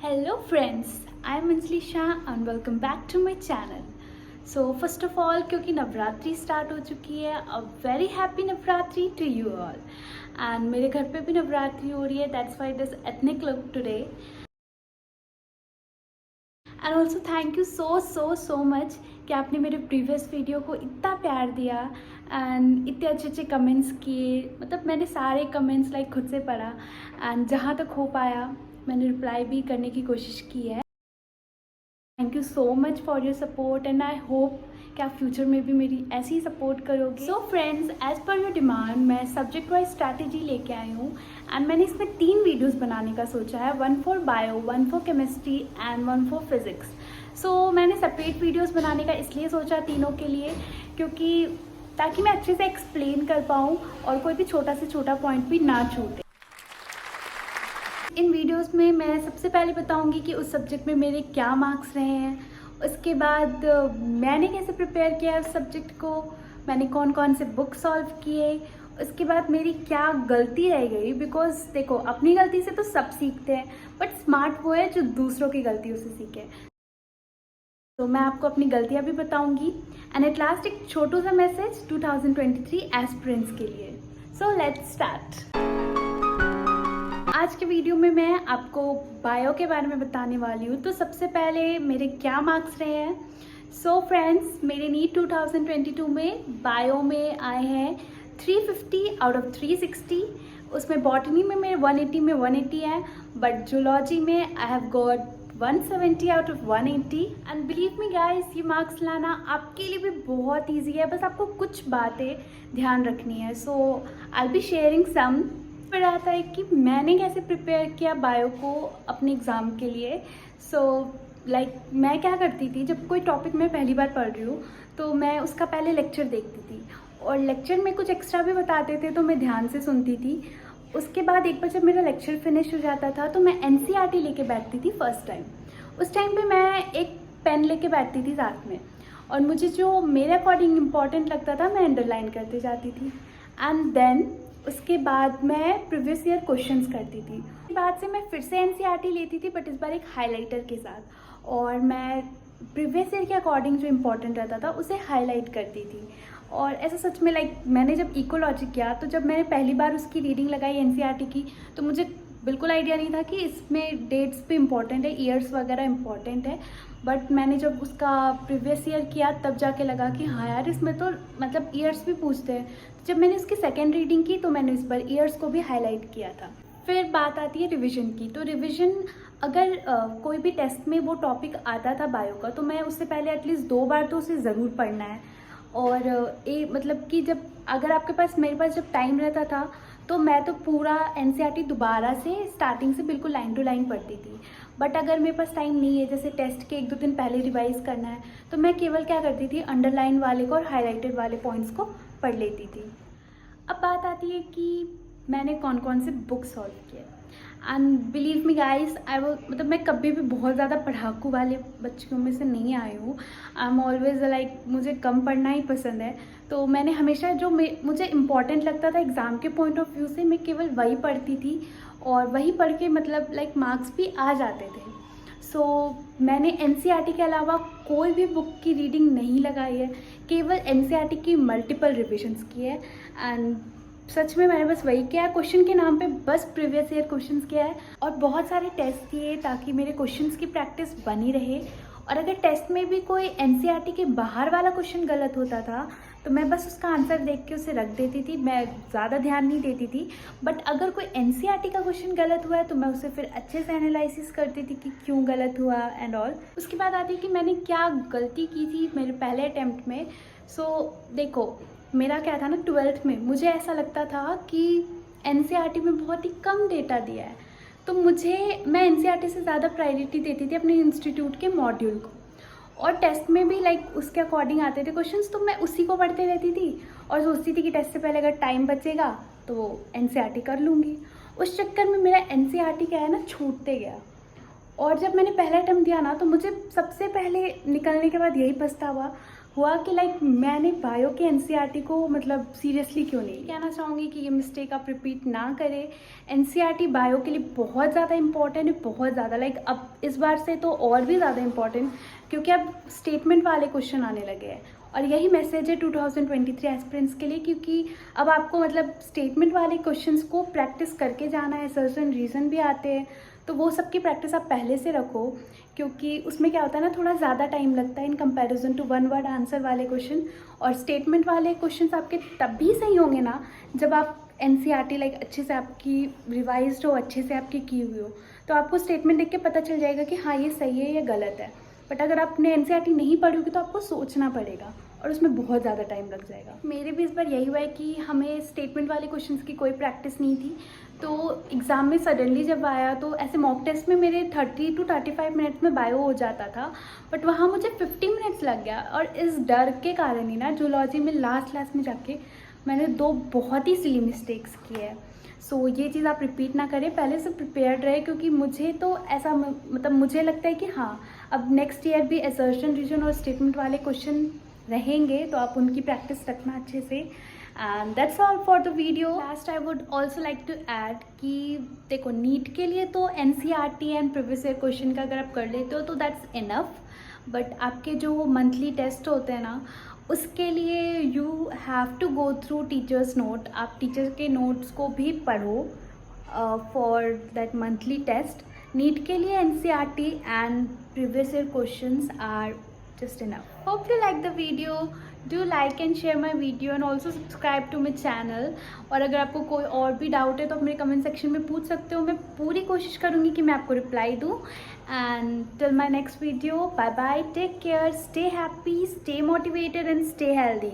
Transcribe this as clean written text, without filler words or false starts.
Hello friends, I am Anjali Shah and welcome back to my channel. So first of all, क्योंकि Navratri start हो चुकी है, a very happy Navratri to you all. And मेरे घर पे भी नवरात्रि हो रही है, that's why this ethnic look today. And also thank you so much कि आपने मेरे प्रीवियस वीडियो को इतना प्यार दिया एंड इतने अच्छे कमेंट्स किए. मतलब मैंने सारे कमेंट्स खुद से पढ़ा एंड जहाँ तक हो पाया मैंने रिप्लाई भी करने की कोशिश की है. Thank you so much for your support and I hope कि आप फ्यूचर में भी मेरी ऐसी ही सपोर्ट करोगे. So friends, as per your demand मैं सब्जेक्ट वाइज स्ट्रैटेजी लेके आई हूँ एंड मैंने इसमें 3 वीडियोस बनाने का सोचा है, 1 for bio, 1 for chemistry and 1 for physics. So मैंने सेपरेट वीडियोस बनाने का इसलिए सोचा तीनों के लिए क्योंकि ताकि मैं अच्छे से एक्सप्लेन कर पाऊँ और कोई भी छोटा से छोटा पॉइंट भी ना छूटे. इन वीडियोस में मैं सबसे पहले बताऊंगी कि उस सब्जेक्ट में मेरे क्या मार्क्स रहे हैं, उसके बाद मैंने कैसे प्रिपेयर किया उस सब्जेक्ट को, मैंने कौन कौन से बुक सॉल्व किए, उसके बाद मेरी क्या गलती रह गई. बिकॉज देखो, अपनी गलती से तो सब सीखते हैं बट स्मार्ट वो है जो दूसरों की गलतियों से सीखे. तो मैं आपको अपनी गलतियाँ भी बताऊंगी एंड एट लास्ट एक छोटू सा मैसेज 2023 एस्पिरेंट्स के लिए. So let's start. आज के वीडियो में मैं आपको बायो के बारे में बताने वाली हूँ. तो सबसे पहले मेरे क्या मार्क्स रहे हैं. सो फ्रेंड्स, मेरे नीट 2022 में बायो में आए हैं 350 आउट ऑफ 360. उसमें बॉटनी में मेरे 180 में 180 है, बट जूलॉजी में I have got 170 out of 180. And believe me guys, ये मार्क्स लाना आपके लिए भी बहुत ईजी है, बस आपको कुछ बातें ध्यान रखनी है. So I will be sharing some. फिर आता है कि मैंने कैसे प्रिपेयर किया बायो को अपने एग्ज़ाम के लिए. सो मैं क्या करती थी, जब कोई टॉपिक मैं पहली बार पढ़ रही हूँ तो मैं उसका पहले लेक्चर देखती थी और लेक्चर में कुछ एक्स्ट्रा भी बताते थे तो मैं ध्यान से सुनती थी. उसके बाद एक बार जब मेरा लेक्चर फिनिश हो जाता था तो मैं NCERT लेके बैठती थी फर्स्ट टाइम. उस टाइम पे मैं एक पेन लेके बैठती थी साथ में और मुझे जो मेरे अकॉर्डिंग इम्पॉर्टेंट लगता था मैं अंडरलाइन करते जाती थी. एंड देन उसके बाद मैं प्रीवियस ईयर क्वेश्चंस करती थी. उसके बाद से मैं फिर से NCERT लेती थी बट इस बार एक हाइलाइटर के साथ, और मैं प्रीवियस ईयर के अकॉर्डिंग जो इम्पोर्टेंट रहता था उसे हाईलाइट करती थी. और ऐसा सच में मैंने जब इकोलॉजी किया तो जब मैंने पहली बार उसकी रीडिंग लगाई NCERT की तो मुझे बिल्कुल आइडिया नहीं था कि इसमें डेट्स भी इम्पॉर्टेंट है, ईयर्स वगैरह इम्पॉर्टेंट है. बट मैंने जब उसका प्रीवियस ईयर किया तब जाके लगा कि हाँ यार, इसमें तो मतलब ईयर्स भी पूछते हैं. जब मैंने उसकी सेकेंड रीडिंग की तो मैंने इस बार ईयर्स को भी हाईलाइट किया था. फिर बात आती है रिवीजन की. तो रिवीजन अगर कोई भी टेस्ट में वो टॉपिक आता था बायो का तो मैं उससे पहले एटलीस्ट 2 बार तो उसे ज़रूर पढ़ना है. और मतलब कि जब अगर आपके पास, मेरे पास जब टाइम रहता था तो मैं तो पूरा NCERT दोबारा से स्टार्टिंग से बिल्कुल लाइन टू लाइन पढ़ती थी. बट अगर मेरे पास टाइम नहीं है, जैसे टेस्ट के 1-2 दिन पहले रिवाइज करना है, तो मैं केवल क्या करती थी, अंडरलाइन वाले को और हाईलाइटेड वाले पॉइंट्स को पढ़ लेती थी. अब बात आती है कि मैंने कौन कौन से बुक सॉल्व किए. एंड बिलीव मी गाइस, मतलब मैं कभी भी बहुत ज़्यादा पढ़ाकू वाले बच्चों में से नहीं आई हूँ. आई एम ऑलवेज मुझे कम पढ़ना ही पसंद है. तो मैंने हमेशा जो मुझे इम्पॉर्टेंट लगता था एग्ज़ाम के पॉइंट ऑफ व्यू से, मैं केवल वही पढ़ती थी और वही पढ़ के मतलब मार्क्स भी आ जाते थे. सो मैंने NCERT के अलावा कोई भी बुक की रीडिंग नहीं लगाई है, केवल NCERT की मल्टीपल रिविजन्स की है. एंड सच में मैंने बस वही किया है, क्वेश्चन के नाम पे बस प्रीवियस ईयर क्वेश्चंस किया है और बहुत सारे टेस्ट किए ताकि मेरे क्वेश्चंस की प्रैक्टिस बनी रहे. और अगर टेस्ट में भी कोई NCERT के बाहर वाला क्वेश्चन गलत होता था तो मैं बस उसका आंसर देख के उसे रख देती थी, मैं ज़्यादा ध्यान नहीं देती थी. बट अगर कोई NCERT का क्वेश्चन गलत हुआ है तो मैं उसे फिर अच्छे से एनालिसिस करती थी कि क्यों गलत हुआ एंड ऑल. उसके बाद आती है कि मैंने क्या गलती की थी मेरे पहले अटैम्प्ट में. सो देखो, मेरा क्या था ना, 12th में मुझे ऐसा लगता था कि NCERT में बहुत ही कम डेटा दिया है तो मैं NCERT से ज़्यादा प्रायोरिटी देती थी अपने इंस्टीट्यूट के मॉड्यूल को. और टेस्ट में भी उसके अकॉर्डिंग आते थे क्वेश्चंस तो मैं उसी को पढ़ते रहती थी और सोचती थी कि टेस्ट से पहले अगर टाइम बचेगा तो NCERT कर लूँगी. उस चक्कर में मेरा NCERT क्या है ना, छूटते गया. और जब मैंने पहला अटेम्प्ट दिया ना तो मुझे सबसे पहले निकलने के बाद यही पछतावा हुआ कि लाइक मैंने बायो के एनसीईआरटी को मतलब सीरियसली क्यों नहीं, कहना चाहूँगी कि ये मिस्टेक आप रिपीट ना करें। एनसीईआरटी बायो के लिए बहुत ज़्यादा इंपॉर्टेंट है, बहुत ज़्यादा, लाइक अब इस बार से तो और भी ज़्यादा इंपॉर्टेंट, क्योंकि अब स्टेटमेंट वाले क्वेश्चन आने लगे हैं। और यही मैसेज है 2023 एस्पिरेंट्स के लिए, क्योंकि अब आपको मतलब स्टेटमेंट वाले क्वेश्चंस को प्रैक्टिस करके जाना है। सर्टन रीज़न भी आते हैं, तो वो सब की प्रैक्टिस आप पहले से रखो, क्योंकि उसमें क्या होता है ना, थोड़ा ज़्यादा टाइम लगता है in comparison to one word answer वाले क्वेश्चन। और स्टेटमेंट वाले क्वेश्चंस आपके तब भी सही होंगे ना जब आप एनसीईआरटी लाइक अच्छे से आपकी रिवाइज्ड हो, अच्छे से आपकी की हुई हो, तो आपको स्टेटमेंट देख के पता चल जाएगा कि हाँ ये सही है, ये गलत है। बट अगर आपने एनसीईआरटी नहीं पढ़ी होगी तो आपको सोचना पड़ेगा और उसमें बहुत ज़्यादा टाइम लग जाएगा। मेरे भी इस बार यही हुआ है कि हमें स्टेटमेंट वाले क्वेश्चंस की कोई प्रैक्टिस नहीं थी, तो एग्ज़ाम में सडनली जब आया तो ऐसे मॉक टेस्ट में मेरे 30 to 35 मिनट्स में बायो हो जाता था, बट वहाँ मुझे 50 मिनट्स लग गया। और इस डर के कारण ही ना जूलॉजी में लास्ट में जाके मैंने 2 बहुत ही सिली मिस्टेक्स किए हैं। सो ये चीज़ आप रिपीट ना करें, पहले से प्रिपेयर्ड रहे, क्योंकि मुझे तो ऐसा मतलब मुझे लगता है कि हाँ अब नेक्स्ट ईयर भी असर्शन, रीजन और स्टेटमेंट वाले क्वेश्चन रहेंगे, तो आप उनकी प्रैक्टिस रखना अच्छे से। And that's all for the video. Last I would also like to add कि देखो नीट के लिए तो NCERT and previous year question का अगर आप कर लेते हो तो दैट्स इनफ, बट आपके जो मंथली टेस्ट होते हैं ना उसके लिए you have to go through teachers note. आप टीचर के नोट्स को भी पढ़ो फॉर दैट मंथली टेस्ट। नीट के लिए NCERT and previous year questions are just enough. Hope you like the video. Do like and share my video and also subscribe to my channel. और अगर आपको कोई और भी डाउट है तो आप मेरे कमेंट सेक्शन में पूछ सकते हो, मैं पूरी कोशिश करूँगी कि मैं आपको रिप्लाई दूँ। And till my next video, bye bye, take care, stay happy, stay motivated and stay healthy.